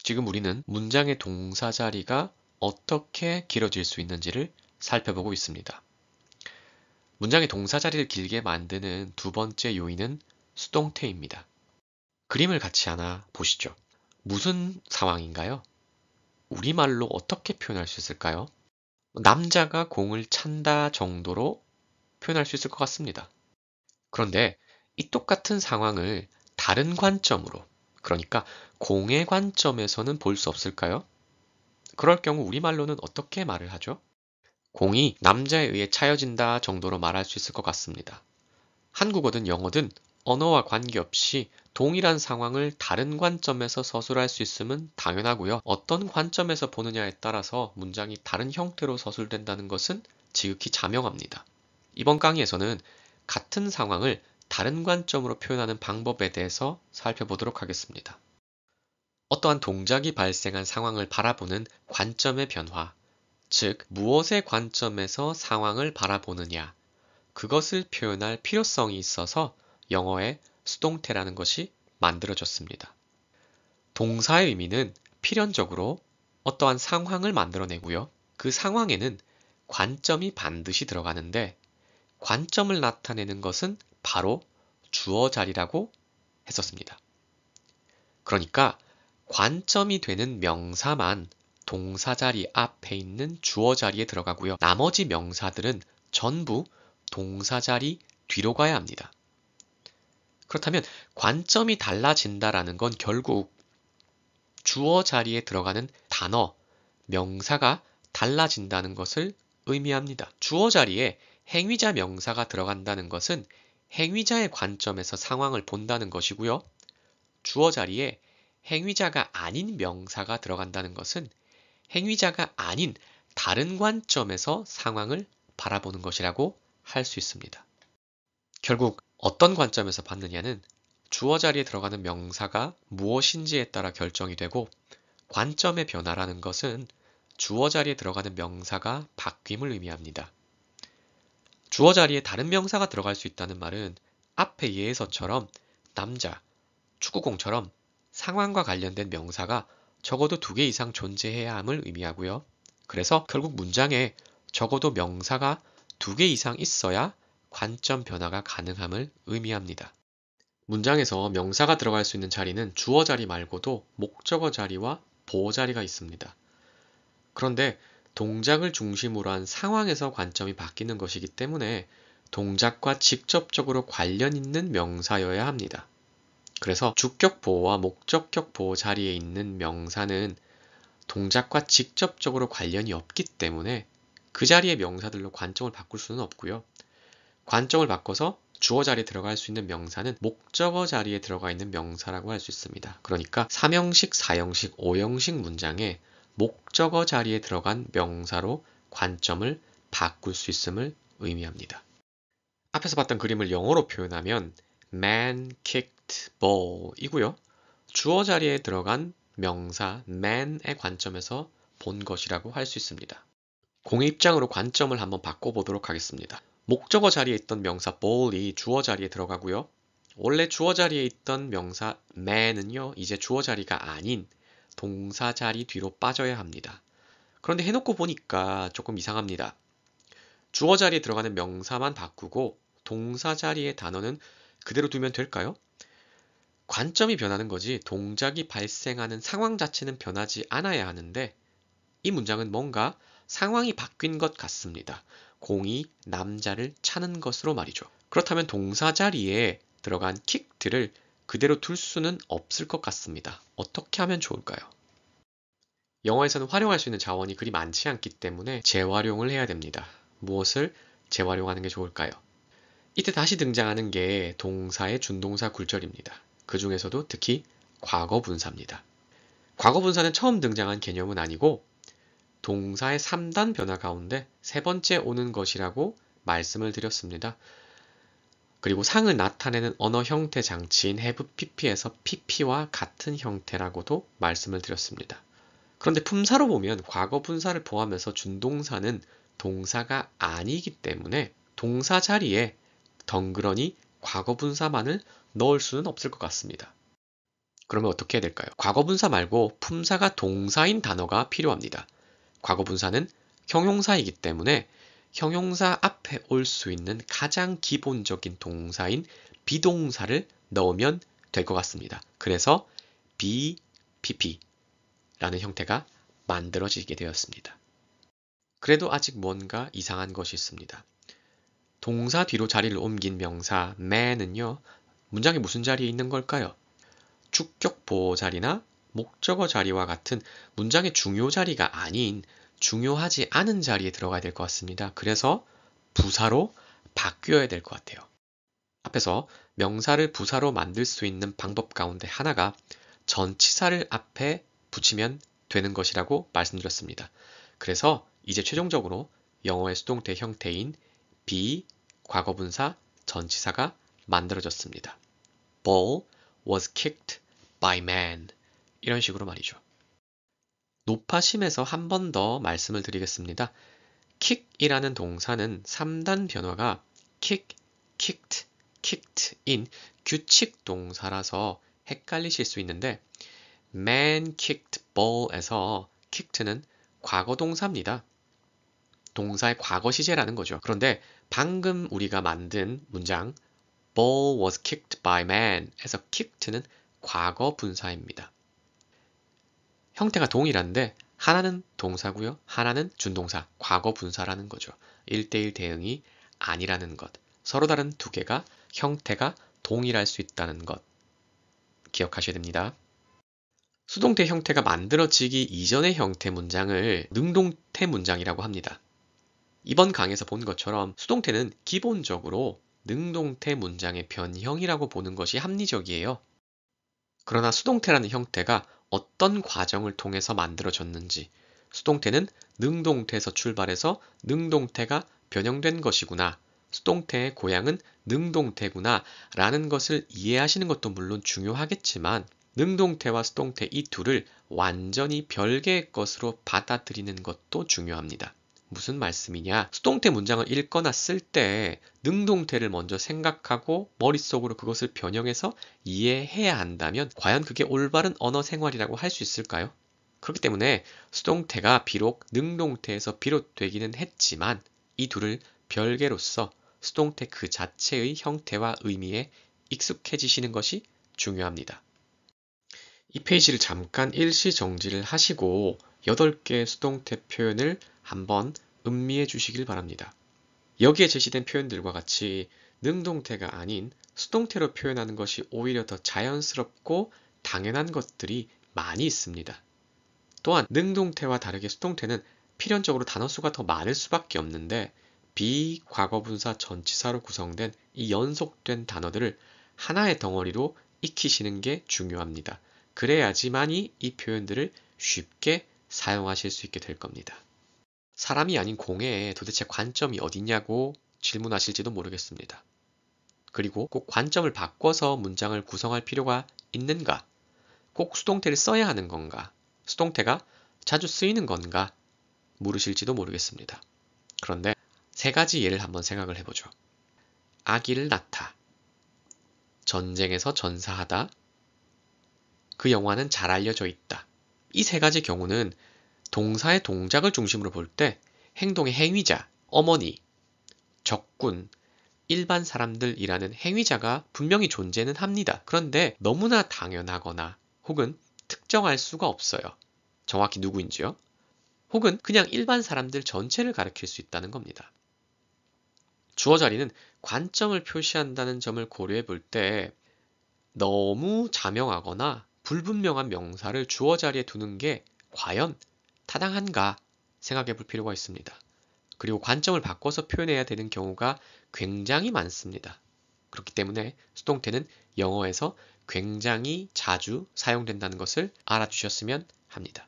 지금 우리는 문장의 동사 자리가 어떻게 길어질 수 있는지를 살펴보고 있습니다. 문장의 동사 자리를 길게 만드는 두 번째 요인은 수동태입니다. 그림을 같이 하나 보시죠. 무슨 상황인가요? 우리말로 어떻게 표현할 수 있을까요? 남자가 공을 찬다 정도로 표현할 수 있을 것 같습니다. 그런데 이 똑같은 상황을 다른 관점으로, 그러니까 공의 관점에서는 볼 수 없을까요? 그럴 경우 우리말로는 어떻게 말을 하죠? 공이 남자에 의해 차여진다 정도로 말할 수 있을 것 같습니다. 한국어든 영어든 언어와 관계없이 동일한 상황을 다른 관점에서 서술할 수 있음은 당연하고요. 어떤 관점에서 보느냐에 따라서 문장이 다른 형태로 서술된다는 것은 지극히 자명합니다. 이번 강의에서는 같은 상황을 다른 관점으로 표현하는 방법에 대해서 살펴보도록 하겠습니다. 어떠한 동작이 발생한 상황을 바라보는 관점의 변화, 즉 무엇의 관점에서 상황을 바라보느냐, 그것을 표현할 필요성이 있어서 영어의 수동태라는 것이 만들어졌습니다. 동사의 의미는 필연적으로 어떠한 상황을 만들어내고요. 그 상황에는 관점이 반드시 들어가는데 관점을 나타내는 것은 바로 주어 자리라고 했었습니다. 그러니까 관점이 되는 명사만 동사 자리 앞에 있는 주어 자리에 들어가고요. 나머지 명사들은 전부 동사 자리 뒤로 가야 합니다. 그렇다면 관점이 달라진다라는 건 결국 주어 자리에 들어가는 단어, 명사가 달라진다는 것을 의미합니다. 주어 자리에 행위자 명사가 들어간다는 것은 행위자의 관점에서 상황을 본다는 것이고요. 주어 자리에 행위자가 아닌 명사가 들어간다는 것은 행위자가 아닌 다른 관점에서 상황을 바라보는 것이라고 할 수 있습니다. 결국 어떤 관점에서 봤느냐는 주어 자리에 들어가는 명사가 무엇인지에 따라 결정이 되고 관점의 변화라는 것은 주어 자리에 들어가는 명사가 바뀜을 의미합니다. 주어 자리에 다른 명사가 들어갈 수 있다는 말은 앞의 예에서처럼 남자, 축구공처럼 상황과 관련된 명사가 적어도 2개 이상 존재해야 함을 의미하고요. 그래서 결국 문장에 적어도 명사가 2개 이상 있어야 관점 변화가 가능함을 의미합니다. 문장에서 명사가 들어갈 수 있는 자리는 주어 자리 말고도 목적어 자리와 보어 자리가 있습니다. 그런데 동작을 중심으로 한 상황에서 관점이 바뀌는 것이기 때문에 동작과 직접적으로 관련 있는 명사여야 합니다. 그래서 주격 보어와 목적격 보어 자리에 있는 명사는 동작과 직접적으로 관련이 없기 때문에 그 자리의 명사들로 관점을 바꿀 수는 없고요. 관점을 바꿔서 주어 자리에 들어갈 수 있는 명사는 목적어 자리에 들어가 있는 명사라고 할 수 있습니다. 그러니까 3형식, 4형식, 5형식 문장에 목적어 자리에 들어간 명사로 관점을 바꿀 수 있음을 의미합니다. 앞에서 봤던 그림을 영어로 표현하면 man kicked ball 이고요. 주어 자리에 들어간 명사 man의 관점에서 본 것이라고 할 수 있습니다. 공의 입장으로 관점을 한번 바꿔보도록 하겠습니다. 목적어 자리에 있던 명사 ball이 주어 자리에 들어가고요. 원래 주어 자리에 있던 명사 man은요, 이제 주어 자리가 아닌 동사 자리 뒤로 빠져야 합니다. 그런데 해놓고 보니까 조금 이상합니다. 주어 자리에 들어가는 명사만 바꾸고 동사 자리의 단어는 그대로 두면 될까요? 관점이 변하는 거지 동작이 발생하는 상황 자체는 변하지 않아야 하는데 이 문장은 뭔가 상황이 바뀐 것 같습니다. 공이 남자를 차는 것으로 말이죠. 그렇다면 동사 자리에 들어간 킥들을 그대로 둘 수는 없을 것 같습니다. 어떻게 하면 좋을까요? 영어에서는 활용할 수 있는 자원이 그리 많지 않기 때문에 재활용을 해야 됩니다. 무엇을 재활용하는 게 좋을까요? 이때 다시 등장하는 게 동사의 준동사 굴절입니다. 그 중에서도 특히 과거 분사입니다. 과거 분사는 처음 등장한 개념은 아니고 동사의 3단 변화 가운데 세 번째 오는 것이라고 말씀을 드렸습니다. 그리고 상을 나타내는 언어 형태 장치인 have pp에서 pp와 같은 형태라고도 말씀을 드렸습니다. 그런데 품사로 보면 과거 분사를 포함해서 준동사는 동사가 아니기 때문에 동사 자리에 덩그러니 과거 분사만을 넣을 수는 없을 것 같습니다. 그러면 어떻게 해야 될까요? 과거분사 말고 품사가 동사인 단어가 필요합니다. 과거분사는 형용사이기 때문에 형용사 앞에 올 수 있는 가장 기본적인 동사인 비동사를 넣으면 될 것 같습니다. 그래서 BPP라는 형태가 만들어지게 되었습니다. 그래도 아직 뭔가 이상한 것이 있습니다. 동사 뒤로 자리를 옮긴 명사 man은요, 문장의 무슨 자리에 있는 걸까요? 주격 보호 자리나 목적어 자리와 같은 문장의 중요 자리가 아닌 중요하지 않은 자리에 들어가야 될 것 같습니다. 그래서 부사로 바뀌어야 될 것 같아요. 앞에서 명사를 부사로 만들 수 있는 방법 가운데 하나가 전치사를 앞에 붙이면 되는 것이라고 말씀드렸습니다. 그래서 이제 최종적으로 영어의 수동태 형태인 be 과거분사 전치사가 만들어졌습니다. Ball was kicked by man. 이런 식으로 말이죠. 높아심에서 한 번 더 말씀을 드리겠습니다. kick이라는 동사는 3단 변화가 kick, kicked, kicked인 규칙 동사라서 헷갈리실 수 있는데 man kicked ball에서 kicked는 과거 동사입니다. 동사의 과거 시제라는 거죠. 그런데 방금 우리가 만든 문장 ball was kicked by man에서 kicked는 과거 분사입니다. 형태가 동일한데 하나는 동사고요. 하나는 준동사, 과거 분사라는 거죠. 1대1 대응이 아니라는 것. 서로 다른 두 개가 형태가 동일할 수 있다는 것. 기억하셔야 됩니다. 수동태 형태가 만들어지기 이전의 형태 문장을 능동태 문장이라고 합니다. 이번 강에서 본 것처럼 수동태는 기본적으로 능동태 문장의 변형이라고 보는 것이 합리적이에요. 그러나 수동태라는 형태가 어떤 과정을 통해서 만들어졌는지, 수동태는 능동태에서 출발해서 능동태가 변형된 것이구나, 수동태의 고향은 능동태구나 라는 것을 이해하시는 것도 물론 중요하겠지만 능동태와 수동태 이 둘을 완전히 별개의 것으로 받아들이는 것도 중요합니다. 무슨 말씀이냐? 수동태 문장을 읽거나 쓸 때 능동태를 먼저 생각하고 머릿속으로 그것을 변형해서 이해해야 한다면 과연 그게 올바른 언어 생활이라고 할 수 있을까요? 그렇기 때문에 수동태가 비록 능동태에서 비롯되기는 했지만 이 둘을 별개로서 수동태 그 자체의 형태와 의미에 익숙해지시는 것이 중요합니다. 이 페이지를 잠깐 일시 정지를 하시고 8개의 수동태 표현을 한번 음미해 주시길 바랍니다. 여기에 제시된 표현들과 같이 능동태가 아닌 수동태로 표현하는 것이 오히려 더 자연스럽고 당연한 것들이 많이 있습니다. 또한 능동태와 다르게 수동태는 필연적으로 단어 수가 더 많을 수밖에 없는데 비과거분사 전치사로 구성된 이 연속된 단어들을 하나의 덩어리로 익히시는 게 중요합니다. 그래야지만이 이 표현들을 쉽게 사용하실 수 있게 될 겁니다. 사람이 아닌 공에 도대체 관점이 어디냐고 질문하실지도 모르겠습니다. 그리고 꼭 관점을 바꿔서 문장을 구성할 필요가 있는가? 꼭 수동태를 써야 하는 건가? 수동태가 자주 쓰이는 건가? 물으실지도 모르겠습니다. 그런데 3가지 예를 한번 생각을 해보죠. 아기를 낳다, 전쟁에서 전사하다, 그 영화는 잘 알려져 있다. 이 3가지 경우는 동사의 동작을 중심으로 볼 때 행동의 행위자, 어머니, 적군, 일반 사람들이라는 행위자가 분명히 존재는 합니다. 그런데 너무나 당연하거나 혹은 특정할 수가 없어요. 정확히 누구인지요? 혹은 그냥 일반 사람들 전체를 가리킬 수 있다는 겁니다. 주어 자리는 관점을 표시한다는 점을 고려해 볼 때 너무 자명하거나 불분명한 명사를 주어 자리에 두는 게 과연 타당한가 생각해 볼 필요가 있습니다. 그리고 관점을 바꿔서 표현해야 되는 경우가 굉장히 많습니다. 그렇기 때문에 수동태는 영어에서 굉장히 자주 사용된다는 것을 알아주셨으면 합니다.